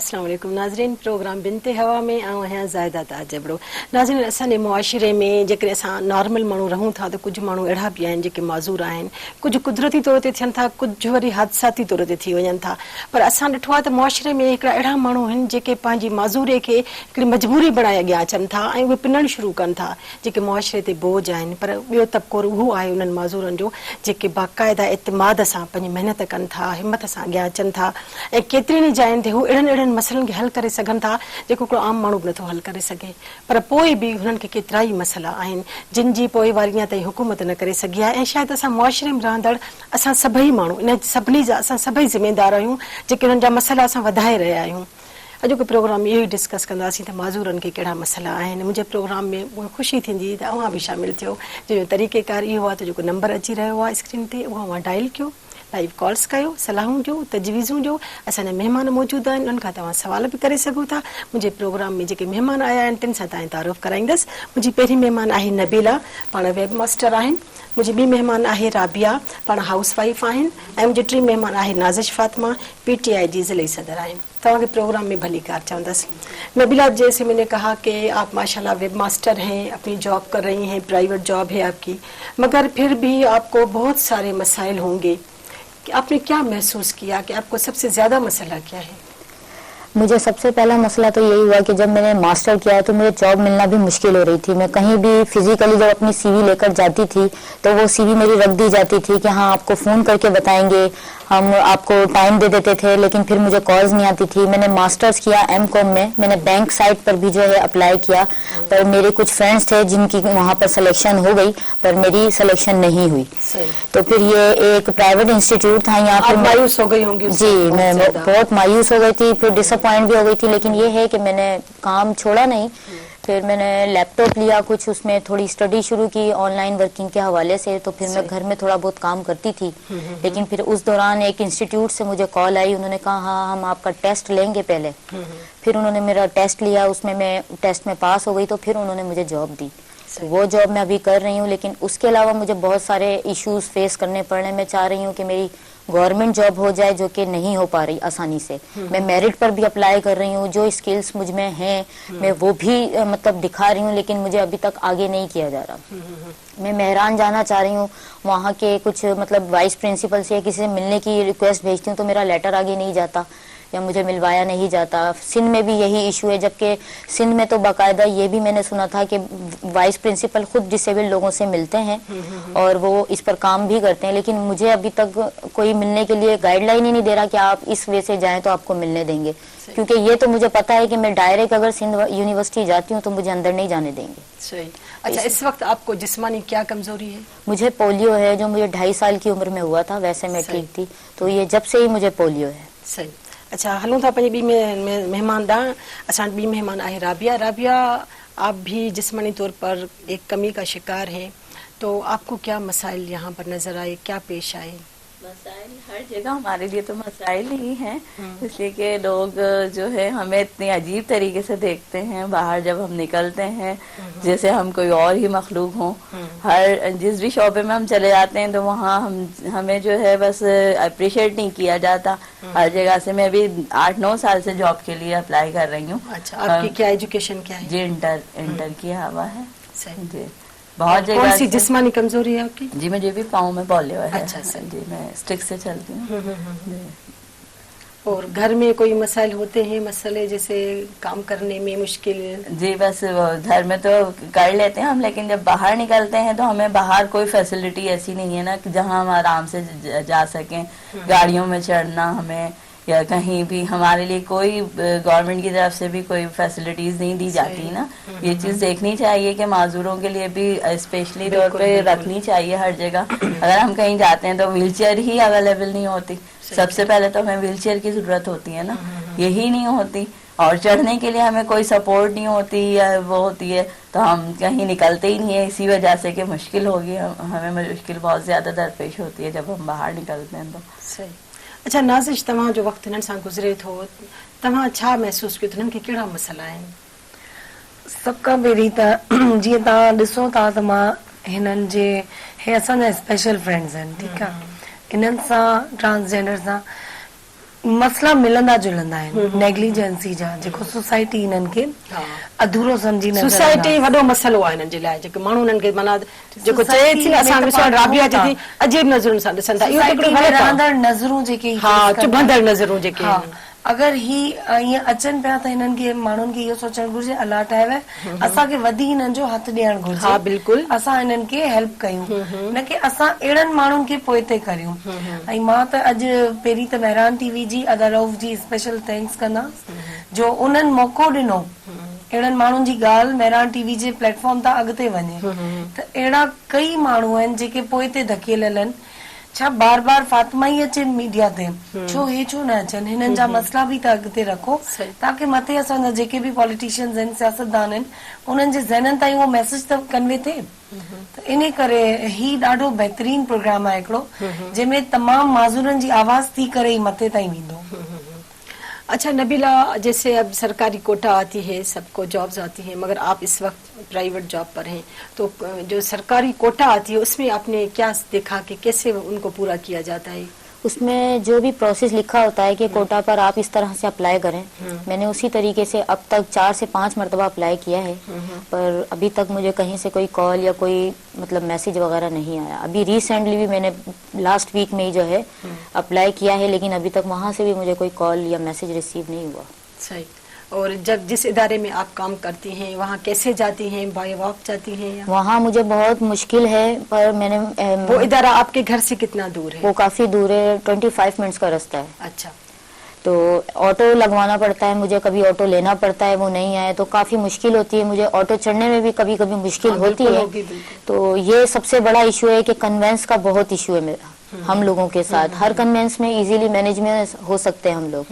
अस्सलाम वालेकुम नाज़रीन, प्रोग्राम बिनते हवा में आहियां ज़ाहिदा ताजबड़ो। नाज़रीन, असांजे मुआशिरे में जेकॾहिं असां नॉर्मल माण्हू रहूं था त कुझु माण्हू अहिड़ा बि आहिनि जेके माज़ूर आहिनि, कुझु कुदरती तौर ते थियनि था, कुझु वरी हादसाती तौर ते थी वञनि था। पर असां ॾिठो आहे त मुआशिरे में हिकिड़ा अहिड़ा माण्हू आहिनि जेके पंहिंजी माज़ूरीअ खे हिकिड़ी मजबूरी बणाए अॻियां अचनि था ऐं उहे पिनणु शुरू कनि था, जेके मुआशिरे ते बोझ आहिनि। पर ॿियो तबको उहो आहे उन्हनि माज़ूरनि जो जेके बाक़ाइदा एतमाद सां पंहिंजी महिनत कनि था, हिमत सां अॻियां अचनि था ऐं केतिरनि ई जायुनि ते हू अहिड़नि मसइलनि खे हल करे सघनि था जेको हिकिड़ो आम माण्हू बि नथो हल करे सघे। पर पोइ बि हुननि खे केतिरा ई मसइला आहिनि जिन जी पोइवारी अञा ताईं हुकूमत न करे सघी आहे ऐं शायदि असां मुआशिरे में रहंदड़ असां सभई माण्हू इन सभिनी जा असां सभई ज़िमेदार आहियूं जेके हुननि जा मसइला असां वधाए रहिया आहियूं। अॼोको प्रोग्राम इहो ई डिस्कस कंदासीं त माज़ूरनि खे कहिड़ा मसइला आहिनि। मुंहिंजे प्रोग्राम में उहा ख़ुशी थींदी त अव्हां बि शामिलु थियो, जंहिंजो तरीक़ेकार इहो आहे त जेको नंबर अची रहियो आहे स्क्रीन ते उहा अव्हां डायल कयो, लाइव कॉल्स कयो, सलाहूं ॾियो, तजवीज़ूं ॾियो। असांजा महिमान मौजूदु आहिनि, उन्हनि खां तव्हां सवाल बि करे सघो था। मुंहिंजे प्रोग्राम में जेके महिमान आया आहिनि तिन सां तव्हां तारुफ़ कराईंदसि। मुंहिंजी पहिरीं महिमान आहे नबीला, पाण वेब मास्टर आहिनि। मुंहिंजी ॿी महिमान आहे राबिया, पाण हाउस वाइफ आहिनि। ऐं मुंहिंजी टी महिमान आहे नाज़िश फातिमा, PTI जी ज़िले सदर आहिनि। तव्हांखे प्रोग्राम में भली कार चवंदसि। नबीला, जैसे मैंने कहा कि आप माशाल्लाह वेब मास्टर हैं, अपनी जॉब कर रही हैं, प्राइवेट जॉब है आपकी, मगर फिर भी आपको बहुत सारे मसाइल होंगे कि आपने क्या महसूस किया कि आपको सबसे ज़्यादा मसला क्या है? मुझे सबसे पहला मसला तो यही हुआ कि जब मैंने मास्टर किया तो मुझे जॉब मिलना भी मुश्किल हो रही थी। मैं कहीं भी फिजिकली जब अपनी CV लेकर जाती थी तो वो CV मेरी रख दी जाती थी कि हाँ आपको फ़ोन करके बताएंगे, हम आपको टाइम दे देते थे, लेकिन फिर मुझे कॉल्स नहीं आती थी। मैंने मास्टर्स किया MCOM में, मैंने बैंक साइट पर भी जो है अप्लाई किया, पर मेरे कुछ फ्रेंड्स थे जिनकी वहाँ पर सिलेक्शन हो गई पर मेरी सिलेक्शन नहीं हुई। तो फिर ये एक प्राइवेट इंस्टीट्यूट था, यहाँ पर मायूस हो गई होंगी? जी, मैं बहुत मायूस हो गई थी, फिर डिसअपॉइंट भी हो गई थी। लेकिन ये है कि मैंने काम छोड़ा नहीं। फिर मैंने लैपटॉप लिया, कुछ उसमें थोड़ी स्टडी शुरू की ऑनलाइन वर्किंग के हवाले से। तो फिर मैं घर में थोड़ा बहुत काम करती थी। लेकिन फिर उस दौरान एक इंस्टीट्यूट से मुझे कॉल आई, उन्होंने कहा हाँ हम आपका टेस्ट लेंगे पहले। फिर उन्होंने मेरा टेस्ट लिया, उसमें मैं टेस्ट में पास हो गई तो फिर उन्होंने मुझे जॉब दी। वो जॉब मैं अभी कर रही हूँ, लेकिन उसके अलावा मुझे बहुत सारे इश्यूज फेस करने पड़ रहे हैं। मैं चाह रही हूँ कि मेरी गवर्नमेंट जॉब हो जाए, जो कि नहीं हो पा रही आसानी से। मैं मेरिट पर भी अप्लाई कर रही हूँ, जो स्किल्स मुझ में हैं मैं वो भी मतलब दिखा रही हूँ, लेकिन मुझे अभी तक आगे नहीं किया जा रहा। मैं मेहरान जाना चाह रही हूँ, वहाँ के कुछ मतलब वाइस प्रिंसिपल से किसी से मिलने की रिक्वेस्ट भेजती हूँ तो मेरा लेटर आगे नहीं जाता या मुझे मिलवाया नहीं जाता। सिंध में भी यही इशू है, जबकि सिंध में तो बाकायदा ये भी मैंने सुना था कि वाइस प्रिंसिपल खुद डिसेबल्ड लोगों से मिलते हैं और वो इस पर काम भी करते हैं, लेकिन मुझे अभी तक कोई मिलने के लिए गाइडलाइन ही नहीं दे रहा कि आप इस वे से जाएं तो आपको मिलने देंगे। क्योंकि ये तो मुझे पता है कि मैं डायरेक्ट अगर सिंध यूनिवर्सिटी जाती हूँ तो मुझे अंदर नहीं जाने देंगे। सही। अच्छा, इस वक्त आपको जिस्मानी क्या कमजोरी है? मुझे पोलियो है, जो मुझे 2.5 साल की उम्र में हुआ था, वैसे मैं ठीक थी, तो ये जब से ही मुझे पोलियो है। सही। अच्छा, हलूं था पंहिंजी ॿी मेहमान ॾांहुं। असां ॿी मेहमान आहे राबिया। राबिया, आप भी जिस्मानी तौर पर एक कमी का शिकार हैं, तो आपको क्या मसाइल यहाँ पर नजर आए, क्या पेश आए? मसाइल हर जगह हमारे लिए तो मसाइल ही हैं, इसलिए कि लोग जो है हमें इतनी अजीब तरीके से देखते हैं बाहर जब हम निकलते हैं, जैसे हम कोई और ही मखलूक हों। हर जिस भी शोबे में हम चले जाते हैं तो वहाँ हमें जो है बस अप्रिशिएट नहीं किया जाता हर जगह से। मैं अभी 8-9 साल से जॉब के लिए अप्लाई कर रही हूँ। अच्छा, आपकी क्या एजुकेशन क्या है? जी, इंटर किया हुआ है। सही। जी, बहुत जगह। कौन सी जिस्मानी कमजोरी है आपकी? जी, मुझे भी पाँव में पोलियो है। अच्छा सर। जी, मैं स्टिक से चलती हूँ। और घर में कोई मसाइल होते हैं, मसले जैसे काम करने में मुश्किल? जी, बस घर में तो कर लेते हैं हम, लेकिन जब बाहर निकलते हैं तो हमें बाहर कोई फैसिलिटी ऐसी नहीं है ना कि जहाँ हम आराम से जा सकें। गाड़ियों में चढ़ना हमें या कहीं भी हमारे लिए कोई गवर्नमेंट की तरफ से भी कोई फैसिलिटीज नहीं दी जाती ना। ये चीज देखनी चाहिए कि माजूरों के लिए भी स्पेशली तौर पे रखनी चाहिए हर जगह। अगर हम कहीं जाते हैं तो व्हीलचेयर ही अवेलेबल नहीं होती। सबसे पहले तो हमें व्हीलचेयर की जरूरत होती है ना, यही नहीं होती। और चढ़ने के लिए हमें कोई सपोर्ट नहीं होती या वो होती है तो हम कहीं निकलते ही नहीं है, इसी वजह से कि मुश्किल होगी, हमें मुश्किल बहुत ज्यादा दरपेश होती है जब हम बाहर निकलते हैं तो। सही। अच्छा नाज़िश, तव्हां जो वक़्तु हिननि सां गुज़रे थो, तव्हां छा महसूस कयो, हिननि खे कहिड़ा मसइला आहिनि? सभ खां पहिरीं त जीअं तव्हां ॾिसो था त मां हिननि जे हे असांजा स्पेशल फ्रेंड्स आहिनि, ठीकु आहे। हिननि सां ट्रांसजेंडर सां मसला मिलंदा जुलंदा आहिनि, नेग्लिजेंसी जा, जेको सोसाइटी हिननि खे अधूरो सम्झी नज़र सोसाइटी वॾो मसइलो आहे हिननि जे लाइ, जेके माण्हू हिननि खे माना जेको चए थी न, असां ॾिसो राबिया जेकी अजीब नज़रुनि सां ॾिसनि था, इहो हिकिड़ो ग़लति आहे। रहंदड़ नज़रूं जेके हा, चुभंदड़ नज़रूं जेके हा, आहिनि। अगरि ही ईअं अचनि पिया त हिननि खे माण्हुनि खे इहो सोचणु घुरिजे अलाह ठाहियो आहे, असांखे वधी हिननि जो हथु ॾियणु घुरिजे। हा, बिल्कुलु। असां हिननि खे हेल्प कयूं, न की असां अहिड़नि माण्हुनि खे पोइ ते करियूं। ऐं मां त अॼु पहिरीं त महिरान टीवी जी, अदा रऊफ़ जी स्पेशल थैंक्स कंदासि जो उन्हनि मौक़ो ॾिनो अहिड़नि माण्हुनि जी ॻाल्हि महिरान टीवी जे प्लेटफॉर्म तां अॻिते वञे। त अहिड़ा कई माण्हू आहिनि जेके पोइ ते धकेलियल आहिनि। छा बार बार फातिमा ई अचनि मीडिया ते, छो हे छो न अचनि? हिननि जा मसला बि त अॻिते रखो ताकी मथे असांजा जेके बि पॉलिटिशियंस आहिनि, सियासतदान आहिनि, उन्हनि जे ज़हननि ताईं उहो मैसेज त कन्वे थिए। त इन करे ही ॾाढो बहितरीन प्रोग्राम आहे हिकिड़ो, जंहिंमें तमामु माज़ूरनि जी आवाज़ थी करे ई मथे ताईं वेंदो। अच्छा नबीला, जैसे अब सरकारी कोटा आती है, सबको जॉब्स आती हैं, मगर आप इस वक्त प्राइवेट जॉब पर हैं, तो जो सरकारी कोटा आती है उसमें आपने क्या देखा कि कैसे उनको पूरा किया जाता है? उसमें जो भी प्रोसेस लिखा होता है कि कोटा पर आप इस तरह से अप्लाई करें, मैंने उसी तरीके से अब तक 4 से 5 मरतबा अप्लाई किया है, पर अभी तक मुझे कहीं से कोई कॉल या कोई मतलब मैसेज वगैरह नहीं आया। अभी रिसेंटली भी मैंने लास्ट वीक में ही जो है अप्लाई किया है, लेकिन अभी तक वहाँ से भी मुझे कोई कॉल या मैसेज रिसीव नहीं हुआ। सही। और जब जिस इदारे में आप काम करती हैं वहाँ कैसे जाती हैं, बाय वॉक जाती हैं या? वहाँ मुझे बहुत मुश्किल है, पर मैंने वो इदारा आपके घर से कितना दूर है? वो काफी दूर है, 25 मिनट्स का रास्ता है। अच्छा। तो ऑटो लगवाना पड़ता है मुझे, कभी ऑटो लेना पड़ता है, वो नहीं आए तो काफी मुश्किल होती है मुझे। ऑटो चढ़ने में भी कभी कभी मुश्किल होती है। तो ये सबसे बड़ा इशू है कि कन्वेंस का बहुत इशू है मेरा हम लोगों के साथ। हर कन्वेंस में इजीली मैनेजमेंट हो सकते हैं हम लोग,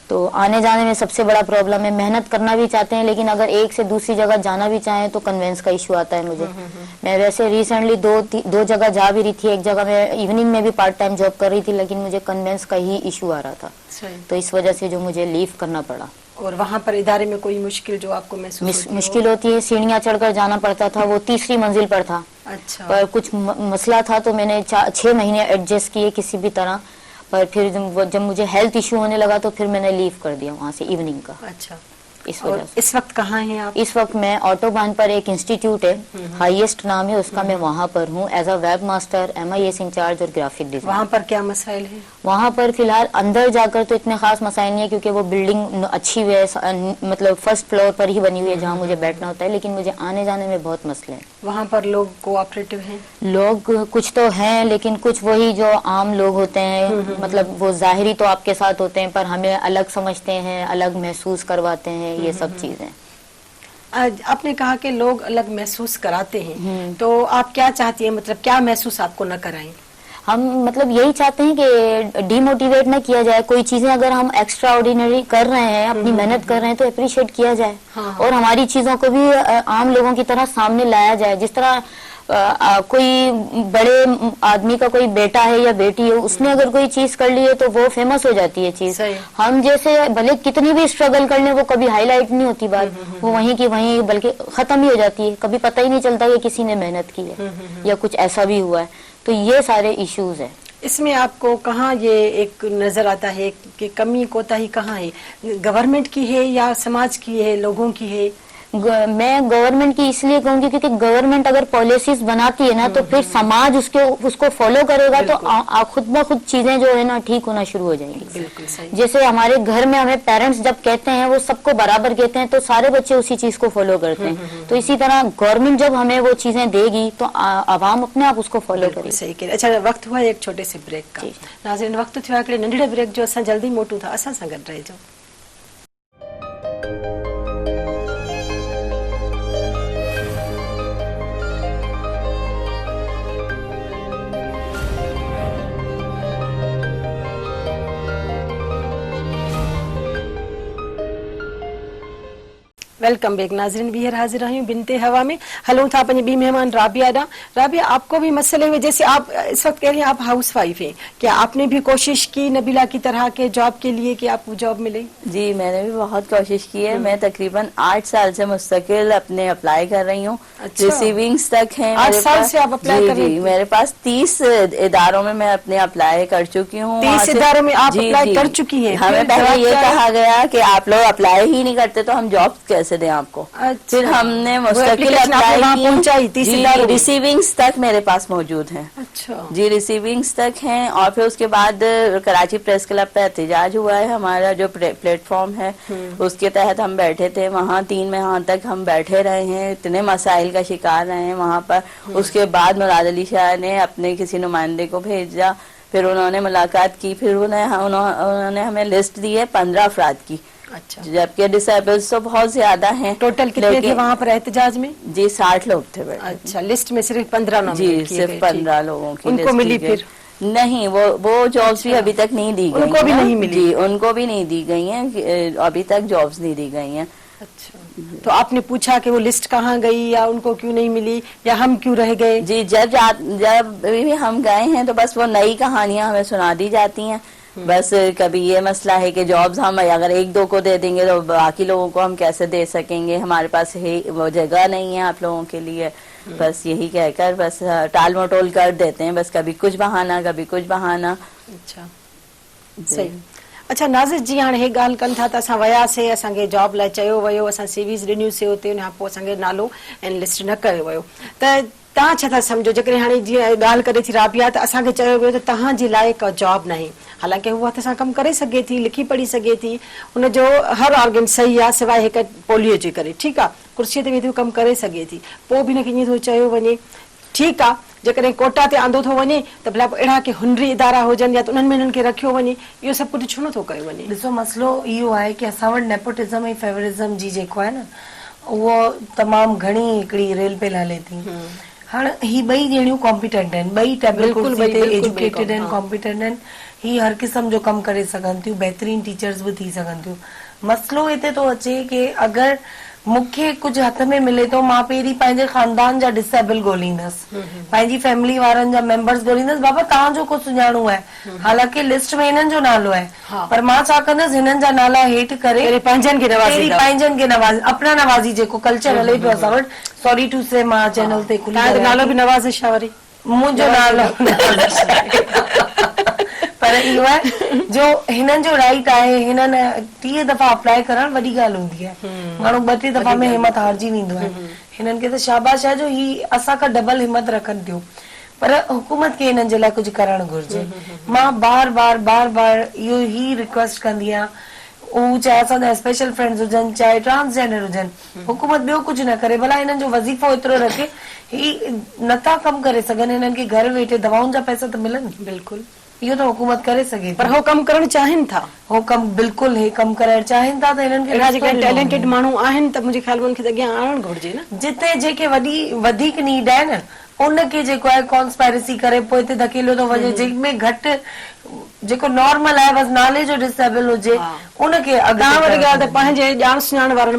तो आने जाने में सबसे बड़ा प्रॉब्लम है। मेहनत करना भी चाहते हैं, लेकिन अगर एक से दूसरी जगह जाना भी चाहें तो कन्वेंस का इशू आता है मुझे। मैं वैसे रिसेंटली दो जगह जा भी रही थी, एक जगह मैं इवनिंग में भी पार्ट टाइम जॉब कर रही थी, लेकिन मुझे कन्वेंस का ही इशू आ रहा था, तो इस वजह से जो मुझे लीव करना पड़ा। और वहाँ पर इदारे में कोई मुश्किल जो आपको महसूस मुश्किल होती है, सीढ़ियाँ चढ़कर जाना पड़ता था, वो 3री मंजिल पर था। अच्छा। पर कुछ मसला था तो मैंने 6 महीने एडजस्ट किए किसी भी तरह, पर फिर जब मुझे हेल्थ इशू होने लगा तो फिर मैंने लीव कर दिया वहाँ से इवनिंग का। अच्छा। इस वजह से। इस वक्त कहाँ हैं आप? इस वक्त मैं ऑटोबान पर एक इंस्टीट्यूट है, हाईएस्ट नाम है उसका, मैं वहाँ पर हूँ as a webmaster, MIS incharge और ग्राफिक डिजाइन। वहाँ पर क्या मसाइल है? वहाँ पर फिलहाल अंदर जाकर तो इतने खास मसाइल नहीं है, क्योंकि वो बिल्डिंग अच्छी है, मतलब फर्स्ट फ्लोर पर ही बनी हुई है जहाँ मुझे बैठना होता है, लेकिन मुझे आने जाने में बहुत मसले हैं। वहाँ पर लोग कोऑपरेटिव हैं? लोग कुछ तो हैं, लेकिन कुछ वही जो आम लोग होते हैं, मतलब वो जाहिरी तो आपके साथ होते हैं पर हमें अलग समझते हैं, अलग महसूस करवाते हैं, ये सब चीजें। आपने कहा कि लोग अलग महसूस कराते हैं, तो आप क्या चाहती हैं, मतलब क्या महसूस आपको न कराएं? हम मतलब यही चाहते हैं कि डिमोटिवेट न किया जाए। कोई चीजें अगर हम एक्स्ट्रा ऑर्डिनरी कर रहे हैं, अपनी मेहनत कर रहे हैं, तो अप्रिशिएट किया जाए। और हमारी चीजों को भी आम लोगों की तरह सामने लाया जाए। जिस तरह कोई बड़े आदमी का कोई बेटा है या बेटी है, उसने अगर कोई चीज कर ली है तो वो फेमस हो जाती है चीज। हम जैसे भले कितनी भी स्ट्रगल कर ले, वो कभी हाईलाइट नहीं होती बात, वो वहीं की वहीं बल्कि खत्म ही हो जाती है, कभी पता ही नहीं चलता कि किसी ने मेहनत की है या कुछ ऐसा भी हुआ है। तो ये सारे इश्यूज है। इसमें आपको कहाँ ये एक नजर आता है कि कमी कोताही कहाँ है? गवर्नमेंट की है या समाज की है, लोगों की है? मैं गवर्नमेंट की इसलिए कहूंगी क्योंकि गवर्नमेंट अगर पॉलिसीज बनाती है ना, तो फिर समाज उसको फॉलो करेगा, तो खुद ब खुद चीजें जो है ना ठीक होना शुरू हो जाएंगी। बिल्कुल सही। जैसे हमारे घर में हमें पेरेंट्स जब कहते हैं वो सबको बराबर कहते हैं, तो सारे बच्चे उसी चीज को फॉलो करते हैं। तो इसी तरह गवर्नमेंट जब हमें वो चीजें देगी तो आवाम अपने आप उसको फॉलो करेगी। सही कह। अच्छा, वक्त हुआ एक छोटे से ब्रेक का। नाज़रीन, वक्त थियो हिकिड़े नंढड़े ब्रेक जो, असां जल्दी मोटूं था, असां सां गॾु रहिजो। वेलकम बैक नाज़रीन, ॿीहर हाजिर आहियूं बिनते हवा में। हलूं था पंहिंजी ॿी मेहमान राबिया ॾांहुं। राबिया, आपको भी मसले हुए, जैसे आप इस वक्त कह रही हैं आप हाउस वाइफ हैं, क्या आपने भी कोशिश की नबीला की तरह के जॉब के लिए कि आपको जॉब मिले? जी, मैंने भी बहुत कोशिश की है। मैं तकरीबन 8 साल से मुस्तकिल अपने अप्लाई कर रही हूँ। अच्छा। रिसीविंग्स तक हैं 8 मेरे साल पास। से आप अप्लाई कर रही जी, थी? मेरे पास 30 इदारों में मैं अपने अप्लाई कर चुकी हूँ। 30 वहाँ से- इदारों में आप जी, अप्लाई जी। कर चुकी हैं? हमें फिर पहले जवाब ये क्या है? कहा गया कि आप लोग अप्लाई ही नहीं करते तो हम जॉब कैसे दें आपको। अच्छा। फिर हमने वो मुस्तकिल application आपने अप्लाई वहाँ की। पहुंचाई 30 जी, इदारों में? रिसीविंग्स तक मेरे पास मौजूद हैं। अच्छा। जी, रिसीविंग्स तक हैं। और फिर उसके बाद कराची प्रेस क्लब पे एहतजाज हुआ है, हमारा जो प्लेटफॉर्म है उसके तहत हम बैठे थे वहाँ। 3 माह तक हम बैठे रहे हैं, इतने मसाइल का शिकार रहे हैं वहाँ पर। उसके बाद मुराद अली शाह ने अपने किसी नुमाइंदे को भेजा, फिर उन्होंने मुलाकात की, फिर उन्होंने हमें लिस्ट दी है 15 अफराद की, अच्छा। जबकि डिसेबल्स तो बहुत ज्यादा हैं। टोटल कितने थे वहाँ पर एहतजाज में? जी, 60 लोग थे बैठे। अच्छा, लिस्ट में सिर्फ 15 नाम जी, सिर्फ 15 लोगों की उनको लिस्ट मिली की गई। फिर? नहीं, वो जॉब्स भी अभी तक नहीं दी गई उनको भी हैं। नहीं मिली? जी, उनको भी नहीं दी गई हैं, अभी तक जॉब्स नहीं दी गई हैं। अच्छा, तो आपने पूछा कि वो लिस्ट कहाँ गई या उनको क्यों नहीं मिली या हम क्यों रह गए? जी, जब भी हम गए हैं तो बस वो नई कहानियां हमें सुना दी जाती हैं। बस कभी ये मसला है कि जॉब्स हम अगर 1-2 को दे देंगे तो बाकी लोगों को हम कैसे दे सकेंगे, हमारे पास वो जगह नहीं है आप लोगों के लिए। बस यही कहकर बस टाल मटोल कर देते हैं, बस कभी कुछ बहाना कभी कुछ बहाना। अच्छा, सही। अच्छा नाज़िर जी, हाणे हे ॻाल्हि कनि था त असां वियासीं, असांखे जॉब लाइ चयो वियो, असां सीवीज़ ॾिनियूंसीं हुते, उन खां पोइ असांखे नालो ऐं लिस्ट न कयो वियो, त तव्हां छा था सम्झो? जेकॾहिं हाणे जीअं ॻाल्हि करे थी राबिया त असांखे चयो वियो त तव्हांजे लाइ का जॉब नाहे, हालांकि हू हथ सां कमु करे सघे थी, लिखी पढ़ी सघे थी, हुनजो हर ऑर्गन सही आहे सिवाय हिकु पोलियो जे करे, ठीकु आहे, कुर्सीअ ते वेठी कमु करे सघे थी, पोइ बि हिनखे ईअं थो चयो वञे ठीकु आहे जेकॾहिं कोटा ते आंदो थो वञे त भला अहिड़ा के हुनरी इदारा हुजनि या त उन्हनि में हिननि खे रखियो वञे, इहो सभु कुझु छो नथो कयो वञे? ॾिसो मसलो इहो आहे कि असां वटि नेपोटिज़म ऐं फेवरिज़म जी जेको आहे न उहो तमामु घणी हिकिड़ी रेल पेल हले थी। हाणे ही ॿई ॼणियूं कॉम्पिटेंट आहिनि, ॿई टेबल कुर्सी ते एजुकेटेड आहिनि, कॉम्पिटेंट आहिनि, ही हर क़िस्म जो कमु करे सघनि थियूं, बहितरीन टीचर्स बि थी सघनि थियूं। मसलो हिते थो अचे कि अगरि मूंखे कुझु हथ में मिले थो, मां पहिरीं पंहिंजे खानदान जा डिसेबल ॻोल्हींदसि, पंहिंजी फैमिली वारनि जा मेंबर्स ॻोल्हींदसि, बाबा तव्हांजो को सुञाणो आहे, हालांकि लिस्ट में हिननि जो नालो आहे, पर मां छा कंदसि हिननि जा नाला हेठि करे पंहिंजनि खे नवाज़ी, अपना नवाज़ी जेको कल्चर हले पियो असां वटि, सॉरी टू से मां चैनल ते नालो बि नवाज़िश आहे वरी, मुंहिंजो नालो पर इहो आहे जो हिननि जो राइट आहे, हिननि 30 दफ़ा अप्लाई करणु वॾी ॻाल्हि हूंदी आहे, माण्हू 2-3 दफ़ा में हिमत हारजी वेंदो आहे, हिननि खे त शाबाश आहे जो ही असांखां डबल हिमत रखनि थियूं, पर हुकूमत खे हिननि जे लाइ कुझु करणु घुर्जे। मां बार बार इहो ई रिक्वेस्ट कंदी आहियां, उहो चाहे असांजा स्पेशल फ्रेंड्स हुजनि चाहे ट्रांसजेंडर हुजनि, हुकूमत ॿियो कुझु न करे, भला हिननि जो वज़ीफ़ो एतिरो रखे, ही नथा कमु करे सघनि, हिननि खे घर वेठे दवाउनि जा पैसा त मिलनि, बिल्कुलु इहो त हुकूमत करे सघे, पर हो कमु करणु चाहिनि था, हो कमु बिल्कुलु हे कमु करणु चाहिनि था, त हिननि खे अहिड़ा जेके टैलेंटेड माण्हू आहिनि त मुंहिंजे ख्याल में उनखे अॻियां आणणु घुरिजे न। जिते जेके वधीक नीड आहे न उनखे जेको आहे कॉन्स्पायरेसी करे पोइ हिते धकेलियो थो वञे, जंहिंमें घटि जेको नॉर्मल आहे बसि नाले जो डिसेबल हुजे उनखे तव्हां वरी ॻाल्हि त पंहिंजे ॼाण सुञाण वारनि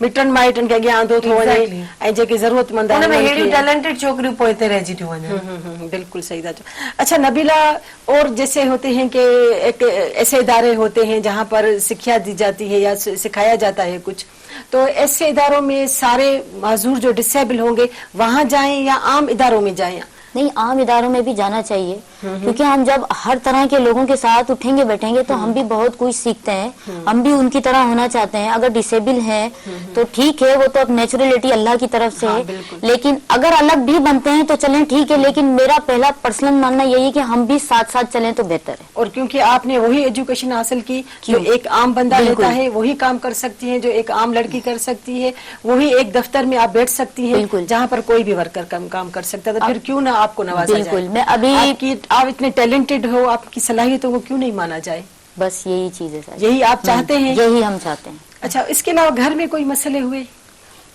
मिटनि माइटनि खे अॻियां आंदो थो वञे ऐं जेके ज़रूरतमंद उनमें अहिड़ियूं टैलेंटेड छोकिरियूं पोइ हिते रहिजी थियूं वञनि। बिल्कुल सही था चो। अच्छा नबीला, और जैसे होते हैं कि एक ऐसे इदारे होते हैं जहाँ पर शिक्षा दी जाती है या सिखाया जाता है कुछ, तो ऐसे इदारों में सारे माजूर जो डिसेबल होंगे वहाँ जाएं या आम इदारों में जाएं? नहीं, आम इदारों में भी जाना चाहिए, क्योंकि हम जब हर तरह के लोगों के साथ उठेंगे बैठेंगे तो हम भी बहुत कुछ सीखते हैं, हम भी उनकी तरह होना चाहते हैं। अगर डिसेबल हैं तो ठीक है, वो तो अब नेचुरलिटी अल्लाह की तरफ से है, लेकिन अगर अलग भी बनते हैं तो चलें ठीक है, लेकिन मेरा पहला पर्सनल मानना यही है कि हम भी साथ साथ चलें तो बेहतर है। और क्योंकि आपने वही एजुकेशन हासिल की जो एक आम बंदा लेता है, वही काम कर सकती है जो एक आम लड़की कर सकती है, वही एक दफ्तर में आप बैठ सकती हैं जहाँ पर कोई भी वर्कर काम कर सकता है, तो फिर क्यों ना आपको नवाजा जाए? बिल्कुल, मैं अभी आप इतने टैलेंटेड हो, आपकी सलाहियतों को क्यों नहीं माना जाए? बस यही चीज है सर, यही आप चाहते हैं? यही हम चाहते हैं। अच्छा, इसके अलावा घर में कोई मसले हुए?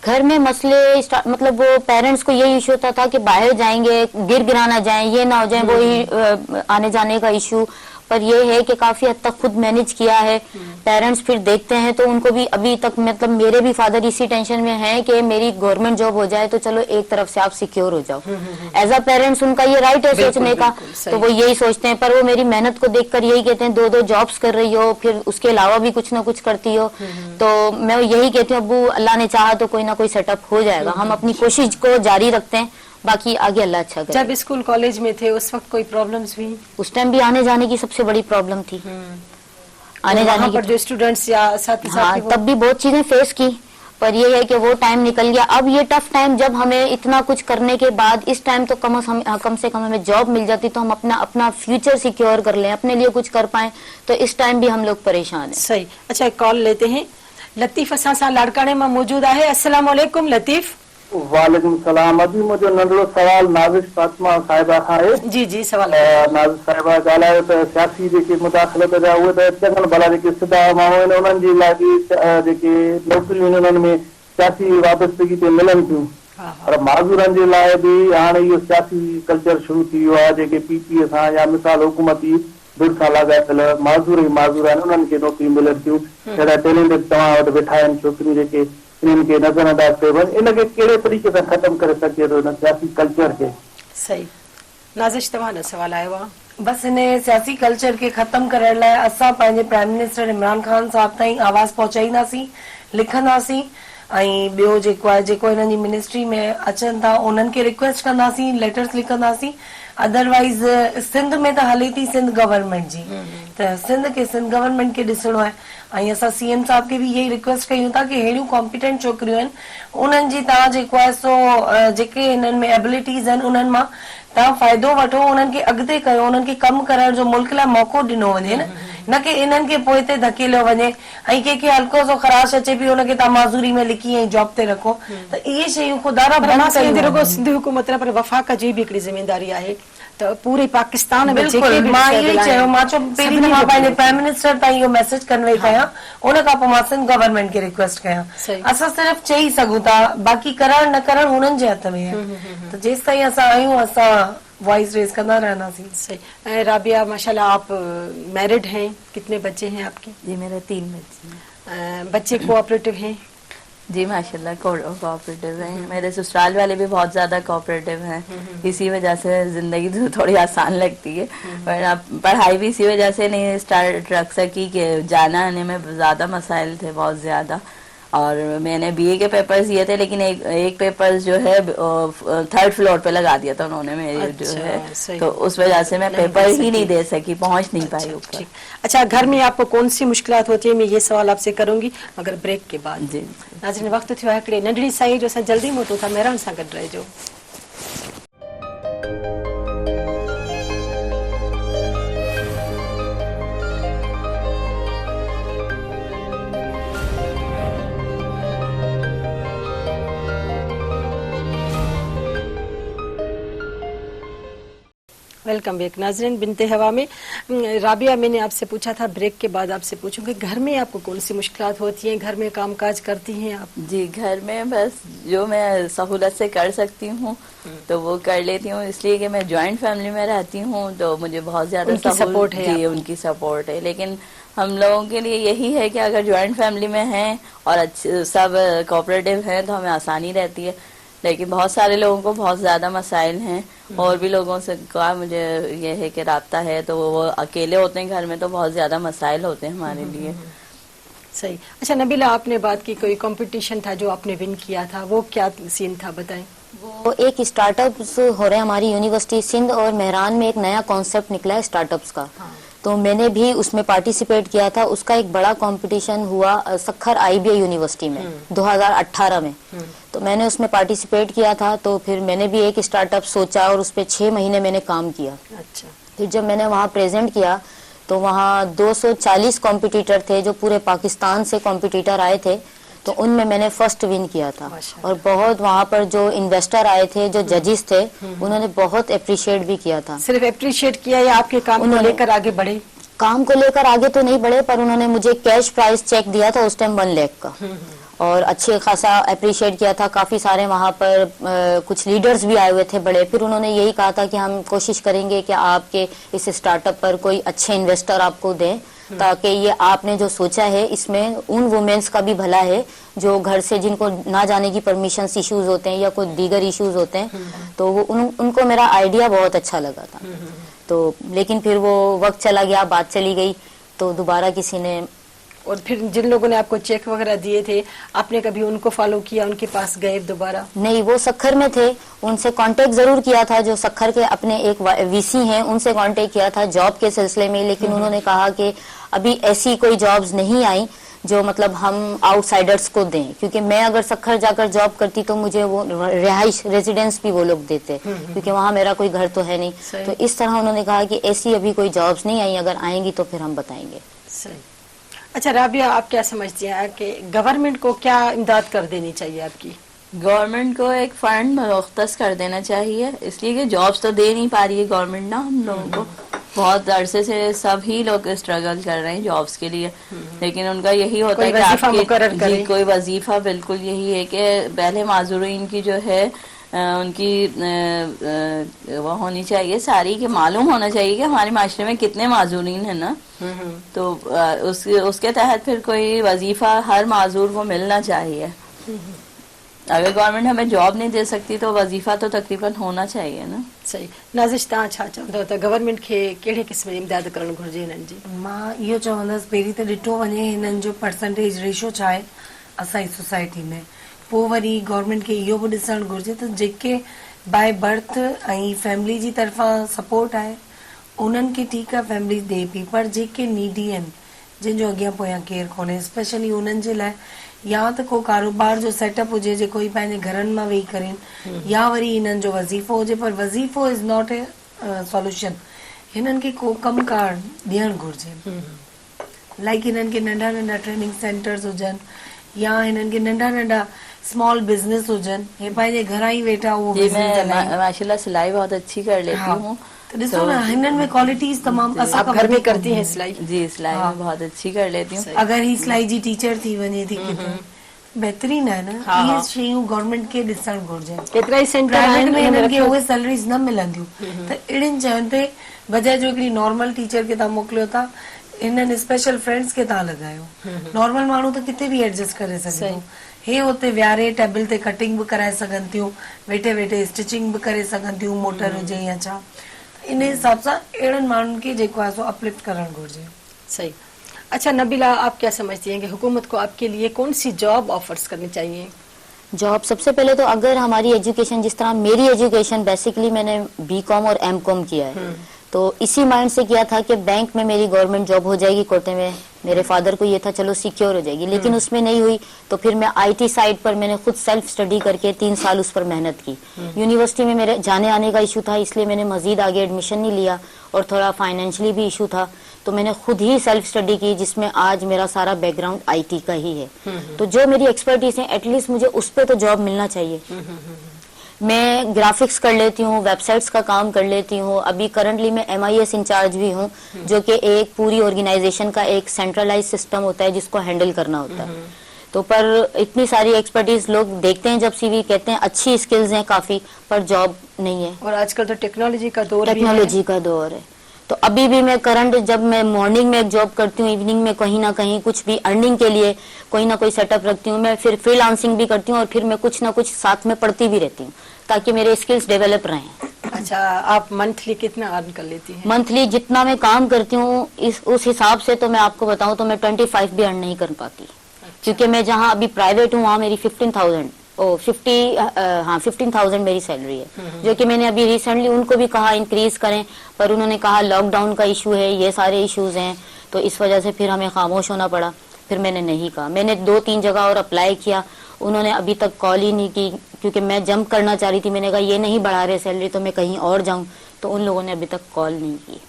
घर में मसले मतलब वो पेरेंट्स को यही इशू होता था कि बाहर जाएंगे गिर गिरा ना जाए, ये ना हो जाए, वो आने जाने का इशू, पर ये है कि काफी हद तक खुद मैनेज किया है। पेरेंट्स फिर देखते हैं तो उनको भी अभी तक मतलब मेरे भी फादर इसी टेंशन में हैं कि मेरी गवर्नमेंट जॉब हो जाए तो चलो एक तरफ से आप सिक्योर हो जाओ। एज अ पेरेंट्स उनका ये राइट है सोचने का, तो वो यही सोचते हैं। पर वो मेरी मेहनत को देखकर यही कहते हैं, दो जॉब्स कर रही हो, फिर उसके अलावा भी कुछ ना कुछ करती हो। तो मैं यही कहती हूँ अब्बू, अल्लाह ने चाहा तो कोई ना कोई सेटअप हो जाएगा। हम अपनी कोशिश को जारी रखते हैं, बाकी आगे अल्लाह अच्छा करे। जब स्कूल कॉलेज में थे उस वक्त कोई प्रॉब्लम्स हुई? उस टाइम भी आने जाने की सबसे बड़ी प्रॉब्लम थी, आने जाने पर की। जो स्टूडेंट्स या साथी हाँ, साथी तब भी बहुत चीजें फेस की, पर ये है कि वो टाइम निकल गया। अब ये टफ टाइम, जब हमें इतना कुछ करने के बाद इस टाइम तो कम से कम हमें जॉब मिल जाती तो हम अपना फ्यूचर सिक्योर कर लें, अपने लिए कुछ कर पाए, तो इस टाइम भी हम लोग परेशान हैं। सही। अच्छा, एक कॉल लेते हैं। लतीफ असां सां लाड़काणे में मौजूद है। अस्सलाम वालेकुम लतीफ। वालेकुम सलाम। अभी मुझे नंढड़ो सवाल नाज़िश फातिमा साहिबा खां आहे। जी जी, सवाल। नाज़िश साहिबा ॻाल्हायो त सियासी जेके मुदाख़लत जा उहे त चङनि भला जेके सिधा माण्हू आहिनि उन्हनि जे लाइ बि जेके नौकरियूं आहिनि उन्हनि में सियासी वाबस्तगी ते मिलनि थियूं, पर माज़ूरनि जे लाइ बि हाणे इहो सियासी कल्चर शुरू थी वियो आहे। जेके पीपीए सां या मिसाल हुकूमती बिड़ सां लाॻापियल माज़ूर ई माज़ूर आहिनि उन्हनि खे नौकरियूं मिलनि थियूं। अहिड़ा टैलेंटेड तव्हां वटि वेठा आहिनि छोकिरियूं जेके इन्हनि खे नज़रअंदाज कयो वञे, इनखे कहिड़े तरीक़े सां ख़तमु करे सघिजे थो इन सियासी कल्चर खे? सही। नाज़िश तव्हां सवाल आयो आहे। बसि इन सियासी कल्चर खे ख़तमु करण लाइ असां पंहिंजे प्राइम मिनिस्टर इमरान ख़ान साहब ताईं आवाज़ पहुचाईंदासीं, लिखंदासीं, ऐं ॿियो जेको आहे जेको हिननि जी मिनिस्ट्री में अचनि था उन्हनि खे रिक्वेस्ट कंदासीं, लेटर्स लिखंदासीं। अदरवाइज सिंध में त हले थी सिंध गवर्नमेंट जी, त सिंध गवर्नमेंट खे ॾिसणो आहे। ऐं असां सीएम साहब खे बि इहे ई रिक्वेस्ट कयूं था कि अहिड़ियूं कॉम्पिटेंट छोकिरियूं आहिनि उन्हनि जी तव्हां जेको आहे सो जेके हिननि में एबिलिटीज़ आहिनि उन्हनि मां तव्हां फ़ाइदो वठो, उन्हनि खे अॻिते कयो, उन्हनि खे कमु करण जो मुल्क लाइ मौक़ो ॾिनो वञे न कि इन्हनि खे पोइ ते धकेलियो वञे ऐं कंहिंखे हल्को सो ख़राश अचे पई हुनखे तव्हां माज़ूरी में लिखी ऐं जॉब ते रखो। त इहे शयूं ख़ुदा सिंधी हुकूमत पर वफ़ाक़ जी बि हिकिड़ी ज़िमेदारी आहे त पूरे पाकिस्तान में जेके बि मां इहो ई चयो, मां चयो पहिरीं त मां पंहिंजे प्राइम मिनिस्टर ताईं इहो मैसेज कन्वे कयां, उन खां पोइ मां सिंध गवर्नमेंट खे रिक्वेस्ट कयां। असां सिर्फ़ चई सघूं था, बाक़ी करण न करण हुननि जे हथ में आहे। त जेसि ताईं असां आहियूं असां वॉइस रेज करना रहना सी। सही। राबिया, माशाल्लाह आप मैरिड हैं, कितने बच्चे हैं आपके? जी मेरे 3 बच्चे हैं। बच्चे कोऑपरेटिव हैं? जी माशाल्लाह कोऑपरेटिव हैं। मेरे ससुराल वाले भी बहुत ज्यादा कोऑपरेटिव हैं, इसी वजह से जिंदगी तो थोड़ी आसान लगती है। वरना पढ़ाई भी इसी वजह से नहीं स्टार्ट रख सकी कि जाना आने में ज्यादा मसाइल थे, बहुत ज्यादा। और मैंने बीए के पेपर्स दिए थे, लेकिन एक पेपर्स जो है 3rd फ्लोर पे लगा दिया था उन्होंने मेरे जो है, तो उस वजह से मैं पेपर ही नहीं दे सकी, पहुंच नहीं पाई ऊपर। अच्छा, घर में आपको कौन सी मुश्किलात होती है, मैं ये सवाल आपसे करूंगी मगर ब्रेक के बाद। जी नाज़रीन, वक्त थियो आहे हिकिड़ी नंढड़ी साई जो असां जल्दी मोटूं था, महिरबानी सां गॾु रहिजो। Welcome back. नाज़रीन, बिनते हवा में राबिया, मैंने आपसे पूछा था ब्रेक के बाद आपसे पूछूंगी घर में आपको कौन सी मुश्किलात होती हैं, घर में कामकाज करती हैं आप? जी, घर में बस जो मैं सहूलत से कर सकती हूँ तो वो कर लेती हूँ, इसलिए कि मैं जॉइंट फैमिली में रहती हूँ तो मुझे बहुत ज्यादा सपोर्ट है। जी, उनकी सपोर्ट है। लेकिन हम लोगों के लिए यही है कि अगर जॉइंट फैमिली में हैं और सब कोऑपरेटिव हैं तो हमें आसानी रहती है। लेकिन बहुत सारे लोगों को बहुत ज्यादा मसाइल हैं, और भी लोगों से कहा मुझे ये है कि राब्ता है तो वो अकेले होते हैं घर में तो बहुत ज्यादा मसाइल होते हैं हमारे लिए। सही। अच्छा नबीला, आपने बात की कोई कंपटीशन था जो आपने विन किया था, वो क्या सीन था, बताएं। वो एक स्टार्टअप्स हो रहे हैं हमारी यूनिवर्सिटी सिंध और मेहरान में, एक नया कॉन्सेप्ट निकला है स्टार्टअप्स का। तो मैंने भी उसमें पार्टिसिपेट किया था। उसका एक बड़ा कंपटीशन हुआ सखर IBA यूनिवर्सिटी में 2018 में। तो मैंने उसमें पार्टिसिपेट किया था। तो फिर मैंने भी एक स्टार्टअप सोचा और उस पर 6 महीने मैंने काम किया। अच्छा। फिर जब मैंने वहाँ प्रेजेंट किया तो वहाँ 240 कॉम्पिटिटर थे जो पूरे पाकिस्तान से कॉम्पिटिटर आए थे, तो उनमें मैंने फर्स्ट विन किया था। और बहुत वहाँ पर जो इन्वेस्टर आए थे, जो जजेस थे, उन्होंने बहुत अप्रिशिएट भी किया था। सिर्फ अप्रिशिएट किया या आपके काम को लेकर आगे बढ़े? काम को लेकर आगे तो नहीं बढ़े, पर उन्होंने मुझे कैश प्राइस चेक दिया था उस टाइम 1 लाख का, اور اچھے خاصا اپریشیٹ کیا تھا. کافی سارے وہاں پر کچھ لیڈرز بھی آئے ہوئے تھے بڑے. پھر انہوں نے یہی کہا تھا کہ ہم کوشش کریں گے کہ آپ کے اس اسٹارٹ اپ پر کوئی اچھے انویسٹر آپ کو دیں تاکہ یہ آپ نے جو سوچا ہے اس میں ان وومینس کا بھی بھلا ہے جو گھر سے جن کو نہ جانے کی پرمیشنز ایشوز ہوتے ہیں یا کوئی دیگر ایشوز ہوتے ہیں. تو وہ ان کو میرا آئیڈیا بہت اچھا لگا تھا. تو لیکن پھر وہ وقت چلا گیا, بات چلی گئی, تو دوبارہ کسی نے. اور پھر جن لوگوں نے آپ کو چیک وغیرہ دیے تھے آپ نے کبھی ان کو فالو کیا, ان کے پاس گئے دوبارہ؟ نہیں, وہ سکھر میں تھے, ان سے کانٹیکٹ ضرور کیا تھا. جو سکھر کے اپنے ایک وی سی ہیں ان سے کانٹیکٹ کیا تھا جاب کے سلسلے میں, لیکن انہوں نے کہا کہ ابھی ایسی کوئی جابز نہیں آئی جو مطلب ہم آؤٹ سائڈرز کو دیں, کیونکہ میں اگر سکھر جا کر جاب کرتی تو مجھے وہ رہائش ریزیڈنس بھی وہ لوگ دیتے, کیونکہ وہاں میرا کوئی گھر تو ہے نہیں. تو اس طرح انہوں نے کہا کہ ایسی ابھی کوئی جابز نہیں آئی, اگر آئیں گی تو پھر ہم بتائیں گے. صحیح. اچھا رابعہ, آپ کیا سمجھتی ہیں کہ گورنمنٹ کو کیا امداد کر دینی چاہیے آپ کی؟ گورنمنٹ کو ایک فنڈ مختص کر دینا چاہیے, اس لیے کہ جابس تو دے نہیں پا رہی ہے گورنمنٹ نا ہم لوگوں کو. بہت عرصے سے سب ہی لوگ اسٹرگل کر رہے ہیں جابس کے لیے, لیکن ان کا یہی ہوتا ہے کہ آپ کی کوئی وظیفہ, بالکل یہی ہے کہ پہلے معذورین کی جو ہے ان کی وہ ہونی چاہیے ساری, کہ معلوم ہونا چاہیے کہ ہمارے معاشرے میں کتنے معذورین ہیں نا, تو اس کے تحت پھر کوئی وظیفہ ہر معذور کو ملنا چاہیے. اگر گورنمنٹ ہمیں جاب نہیں دے سکتی تو وظیفہ تو تقریباً ہونا چاہیے نا. صحیح. نازش तव्हां छा चवंदव त गवर्नमेंट खे कहिड़े क़िस्म जी इमदाद करणु घुरिजे हिननि जी? मां इहो चवंदसि पहिरीं त ॾिठो वञे हिननि जो परसेंटेज रेशो छा आहे असांजी सोसाइटी में, पोइ वरी गवर्नमेंट खे इहो बि ॾिसणु घुरिजे त जेके बाय बर्थ ऐं फैमिली जी तरफ़ां सपोर्ट आहे उन्हनि खे ठीकु आहे फैमिली ॾे पई, पर जेके नीडी आहिनि जिन जो अॻियां पोयां केरु कोन्हे, स्पेशली उन्हनि जे लाइ या त को कारोबार जो सेटअप हुजे जेको ई पंहिंजे घरनि मां वेही करे, या वरी हिननि जो वज़ीफ़ो हुजे, पर वज़ीफ़ो इज़ नॉट ए सॉल्यूशन. हिननि खे को कमकार ॾियणु घुरिजे, लाइक हिननि खे नंढा नंढा ट्रेनिंग सेंटर्स हुजनि या हिननि खे नंढा नंढा स्मॉल बिजनेस हुजनि, हे पंहिंजे घरां ई वेठा उहो बिजनेस हलाइनि. माशाल्लाह सिलाई बहुत अच्छी कर लेती हूँ. तो ॾिसो न हिननि में क्वालिटीज तमामु असां आप घर में करती हैं सिलाई? जी, सिलाई में बहुत अच्छी कर लेती हूँ. अगर ही सिलाई जी टीचर थी वञे थी किथे बहितरीन आहे न. इहे शयूं गवर्नमेंट खे ॾिसणु घुरिजे. केतिरा ई सेंटर प्राइवेट में हिननि खे आहिनि उहे सैलरीज न मिलंदियूं, त अहिड़ियुनि शयुनि ते बजाए जो हिकिड़ी नॉर्मल टीचर खे तव्हां मोकिलियो था, हिननि स्पेशल फ्रेंड्स खे तव्हां लॻायो. नॉर्मल माण्हू त किथे बि एडजस्ट करे सघे थो. हे हुते विहारे टेबल ते कटिंग बि कराए सघनि थियूं, वेठे वेठे स्टिचिंग बि करे सघनि थियूं, मोटर हुजे या छा. इन हिसाब सां अहिड़नि माण्हुनि खे जेको आहे सो अपलिफ्ट करणु घुरिजे. सही. अच्छा नबीला, आप क्या समझती हैं कि हुकूमत को आपके लिए कौन सी जॉब ऑफर्स करनी चाहिए? जॉब सबसे पहले तो अगर हमारी एजुकेशन, जिस तरह मेरी एजुकेशन बेसिकली मैंने बीकॉम और एमकॉम किया है, तो इसी माइंड से किया था कि बैंक में मेरी गवर्नमेंट जॉब हो जाएगी कोटे में. मेरे फादर को ये था चलो सिक्योर हो जाएगी, लेकिन उसमें नहीं हुई. तो फिर मैं आईटी साइड पर मैंने खुद सेल्फ स्टडी करके 3 साल उस पर मेहनत की. यूनिवर्सिटी में मेरे जाने आने का इशू था, इसलिए मैंने मजीद आगे एडमिशन नहीं लिया, और थोड़ा फाइनेंशियली भी इशू था, तो मैंने खुद ही सेल्फ स्टडी की, जिसमें आज मेरा सारा बैकग्राउंड आईटी का ही है. तो जो मेरी एक्सपर्टीज है एटलीस्ट मुझे उस पर तो जॉब मिलना चाहिए. मैं ग्राफिक्स कर लेती हूँ, वेबसाइट्स का काम कर लेती हूँ. अभी करंटली मैं MIS इंचार्ज भी हूँ, जो कि एक पूरी ऑर्गेनाइजेशन का एक सेंट्रलाइज सिस्टम होता है जिसको हैंडल करना होता है. तो पर इतनी सारी एक्सपर्टीज लोग देखते हैं जब सीवी, कहते हैं अच्छी स्किल्स हैं काफी, पर जॉब नहीं है. और आजकल तो टेक्नोलॉजी का दौर टेक्नोलॉजी का दौर है. तो अभी भी मैं करंट, जब मैं मॉर्निंग में एक जॉब करती हूँ, इवनिंग में कहीं ना कहीं कुछ भी अर्निंग के लिए कोई ना कोई सेटअप रखती हूँ. मैं फिर फ्रीलांसिंग भी करती हूँ, और फिर मैं कुछ ना कुछ साथ में पढ़ती भी रहती हूँ ताकि मेरे स्किल्स डेवलप रहें. अच्छा, आप मंथली कितना अर्न कर लेती हैं? मंथली जितना मैं काम करती हूँ उस हिसाब से तो मैं आपको बताऊँ तो मैं 25 भी अर्न नहीं कर पाती. क्योंकि मैं जहाँ अभी प्राइवेट हूँ वहाँ मेरी 15,000 मेरी सैलरी है, जो कि मैंने अभी रिसेंटली उनको भी कहा इंक्रीज करें, पर उन्होंने कहा लॉकडाउन का इशू है, ये सारे इश्यूज हैं, तो इस वजह से फिर हमें खामोश होना पड़ा. फिर मैंने नहीं कहा. मैंने 2-3 जगह और अप्लाई किया, उन्होंने अभी तक कॉल ही नहीं की, क्योंकि मैं जंप करना चाह रही थी. मैंने कहा ये नहीं बढ़ा रहे सैलरी तो मैं कहीं और जाऊं, तो उन लोगों ने अभी तक कॉल नहीं की.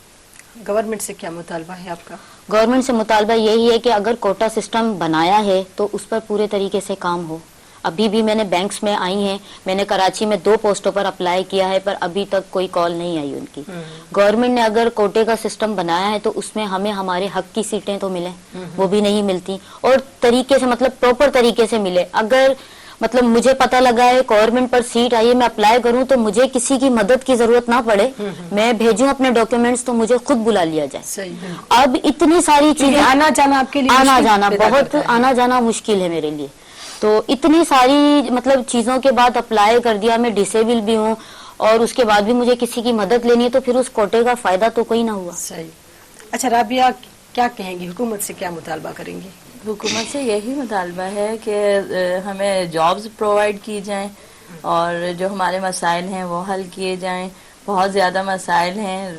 गवर्नमेंट से क्या मुतालबा है आपका? गवर्नमेंट से मुतालबा यही है कि अगर कोटा सिस्टम बनाया है तो उस पर पूरे तरीके से काम हो. अभी भी मैंने बैंक्स में आई हैं, मैंने कराची में 2 पोस्टों पर अप्लाई किया है, पर अभी तक कोई कॉल नहीं आई उनकी। गवर्नमेंट ने अगर कोटे का सिस्टम बनाया है तो उसमें हमें हमारे हक की सीटें तो मिले, वो भी नहीं मिलती, और तरीके से मतलब प्रॉपर तरीके से मिले। अगर मतलब मुझे पता लगा है गवर्नमेंट पर सीट आई है, मैं अप्लाई करूं तो मुझे किसी की मदद की जरूरत ना पड़े, मैं भेजूं अपने डॉक्यूमेंट्स तो मुझे खुद बुला लिया जाए। सही है। अब इतनी सारी चीजें, आना जाना आपके लिए आना मुश्किल जाना पैदा बहुत, करता है। आना जाना मुश्किल है मेरे लिए। तो इतनी सारी मतलब चीजों के बाद अप्लाई कर दिया, मैं डिसेबल भी हूँ और उसके बाद भी मुझे किसी की मदद लेनी है, तो फिर उस कोटे का फायदा तो कोई ना हुआ। सही। अच्छा राबिया, क्या कहेंगी, हुकूमत से क्या मुतालबा करेंगी? हुकूमत से यही मुतालबा है कि हमें जॉब्स प्रोवाइड की जाएं और जो हमारे मसाइल हैं वो हल किए जाएं। बहुत ज़्यादा मसाइल हैं,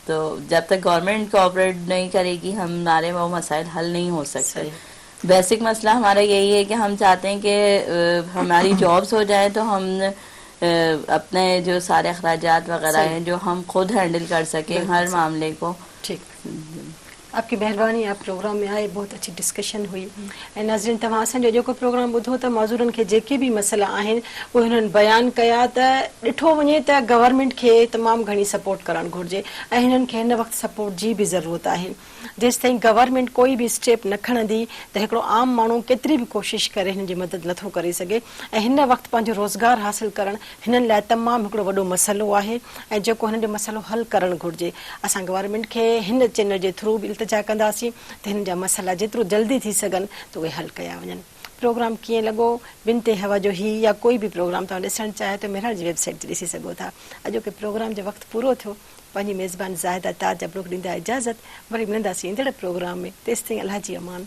तो जब तक गवर्नमेंट कोऑपरेट नहीं करेगी हमारे वो मसाइल हल नहीं हो सकते। बेसिक मसला हमारा यही है कि हम चाहते हैं कि हमारी जॉब्स हो जाएं तो हम अपने जो सारे अखराजात वगैरह हैं जो हम खुद हैंडल कर सकें हर मामले को। ठीक, आपकी मेहरबानी, आप प्रोग्राम में आए, बहुत अच्छी डिस्कशन हुई। ऐं नाज़रीन, तव्हां असांजो जेको प्रोग्राम ॿुधो त मज़ूरनि खे जेके बि मसइला आहिनि उहे हुननि बयानु कया, त ॾिठो वञे त गवर्नमेंट खे तमामु घणी सपोर्ट करणु घुरिजे ऐं हिननि खे हिन वक़्तु सपोर्ट जी बि ज़रूरत आहे। जेसि ताईं गवर्नमेंट कोई बि स्टेप न खणंदी त हिकिड़ो आम माण्हू केतिरी बि कोशिशि करे हिन जी मदद नथो करे सघे। ऐं हिन वक़्तु पंहिंजो रोज़गार हासिलु करणु हिननि लाइ तमामु हिकिड़ो वॾो मसइलो आहे ऐं जेको हिन जो मसइलो हल करणु घुरिजे। असां गवर्नमेंट खे हिन चैनल जे थ्रू बि इल्तिजा कंदासीं त हिन जा मसइला जेतिरो जल्दी थी सघनि त उहे हल कया वञनि। प्रोग्राम कीअं लॻो, बिनते हवा जो ही या कोई बि प्रोग्राम तव्हां ॾिसणु चाहियो त मेहर जी वेबसाइट ते ॾिसी सघो था। अॼोके प्रोग्राम जो वक़्तु पूरो थियो। पंहिंजी मेज़बान ज़ाहिदा ताज जबरोक ॾींदा इजाज़त। वरी मिलंदासीं ईंदड़ प्रोग्राम में। तेसि ताईं अल्लाह जी अमान।